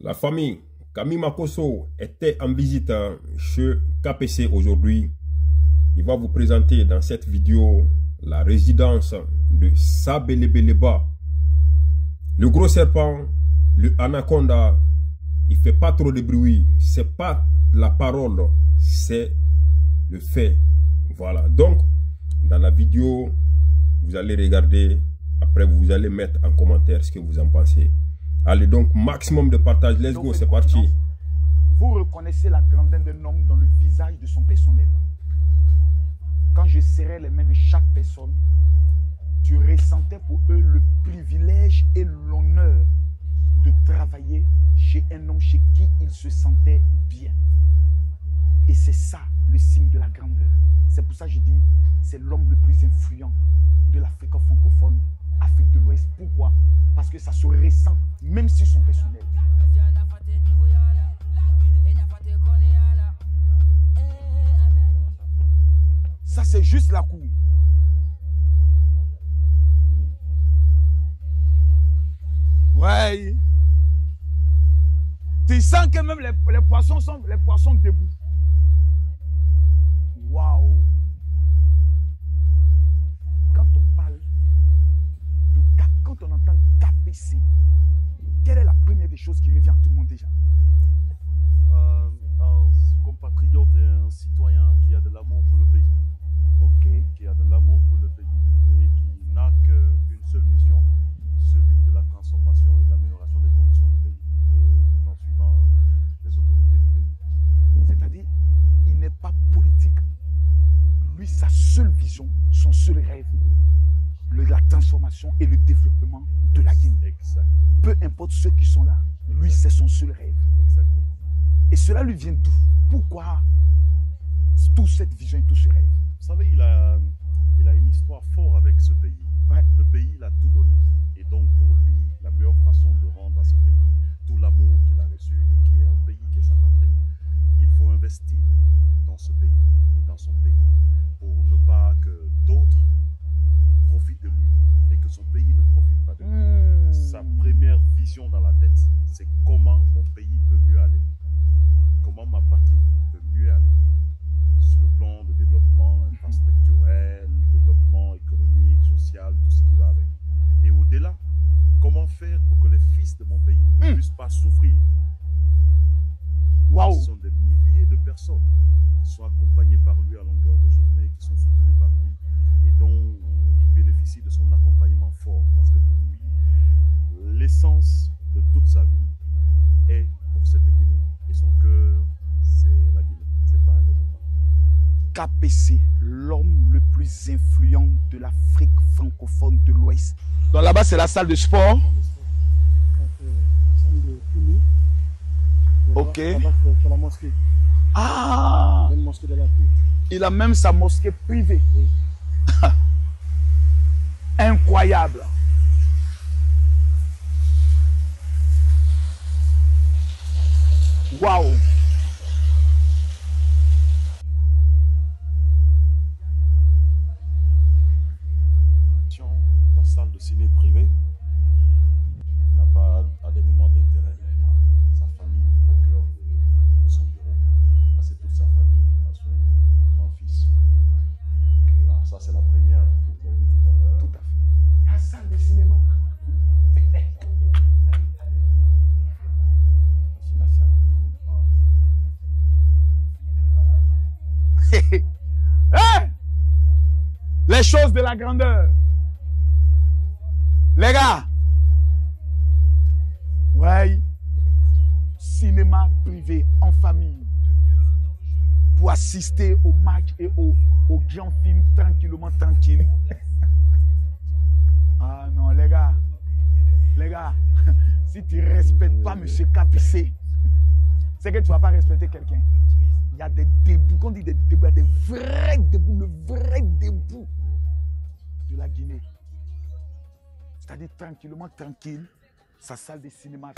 La famille Camille Makosso était en visite chez KPC aujourd'hui. Il va vous présenter dans cette vidéo la résidence de Sabelebeleba. Le gros serpent, le anaconda, il fait pas trop de bruit. C'est pas la parole, c'est le fait. Voilà. Donc, dans la vidéo, vous allez regarder. Après, vous allez mettre en commentaire ce que vous en pensez. Allez, donc, maximum de partage. Let's go, c'est parti. Vous reconnaissez la grandeur d'un homme dans le visage de son personnel. Quand je serrais les mains de chaque personne, tu ressentais pour eux le privilège et l'honneur de travailler chez un homme chez qui ils se sentaient bien. Et c'est ça le signe de la grandeur. C'est pour ça que je dis, c'est l'homme le plus influent de l'Afrique francophone, Afrique de l'Ouest. Pourquoi? Parce que ça se ressent, même si son personnel. Ça, c'est juste la cour. Ouais. Tu sens que même les poissons sont debout. Waouh. Quand on parle de quand on entend KPC, quelle est la première des choses qui revient à tout le monde déjà? Un compatriote et un citoyen qui a de l'amour pour le pays. Ok. Qui a de l'amour pour le pays et qui n'a qu'une seule mission, celui de la transformation et de l'amélioration des conditions du pays, et tout en suivant les autorités du pays. C'est-à-dire, il n'est pas politique. Lui, sa seule vision, son seul rêve, la transformation et le développement de la Guinée. Exactement. Peu importe ceux qui sont là, lui, c'est son seul rêve. Exactement. Et cela lui vient d'où? Pourquoi toute cette vision et tout ce rêve? Vous savez, il a une histoire forte avec ce pays. Ouais. Le pays, il a tout donné. Et donc, pour lui, la meilleure façon de rendre à ce pays tout l'amour qu'il a reçu et qui est un pays qui est sa patrie, il faut investir dans ce pays et dans son pays pour ne pas que d'autres profitent de lui et que son pays ne profite pas de lui. Sa première vision dans la tête, c'est comment mon pays peut mieux aller. Comment ma patrie peut mieux aller. Sur le plan de développement infrastructurel, développement économique, social, tout ce qui va avec. Et au-delà, comment faire pour que les fils de mon pays ne puissent pas souffrir. Waouh. Ce sont des milliers de personnes qui sont accompagnées par lui à longueur de journée, qui sont soutenues par lui et dont il bénéficie de son accompagnement fort. Parce que pour lui, l'essence de toute sa vie est pour cette Guinée. Et son cœur, c'est la Guinée. C'est pas un autre pays. KPC, l'homme le plus influent de l'Afrique francophone de l'Ouest. Donc là-bas, c'est la salle de sport. Ok. C'est la mosquée. Ah! Une mosquée de la cour. Il a même sa mosquée privée. Oui. Incroyable. Waouh! La salle de ciné privée n'a pas à des moments d'intérêt. Sa famille au cœur de son bureau. Là, c'est toute sa famille, à son grand-fils. Là, ça, c'est la première que vous avez vue tout à l'heure. Tout à fait. La salle de cinéma. Voici la salle. Hein? Les choses de la grandeur. Les gars. Ouais. Cinéma privé en famille. Pour assister au match et au grand film tranquillement tranquille. Ah non, les gars. Les gars. Si tu ne respectes pas M. KPC, c'est que tu ne vas pas respecter quelqu'un. Il y a des débouts, quand on dit des débouts, il y a des vrais débouts, le vrai début de la Guinée. C'est-à-dire tranquillement tranquille, sa salle de cinéma.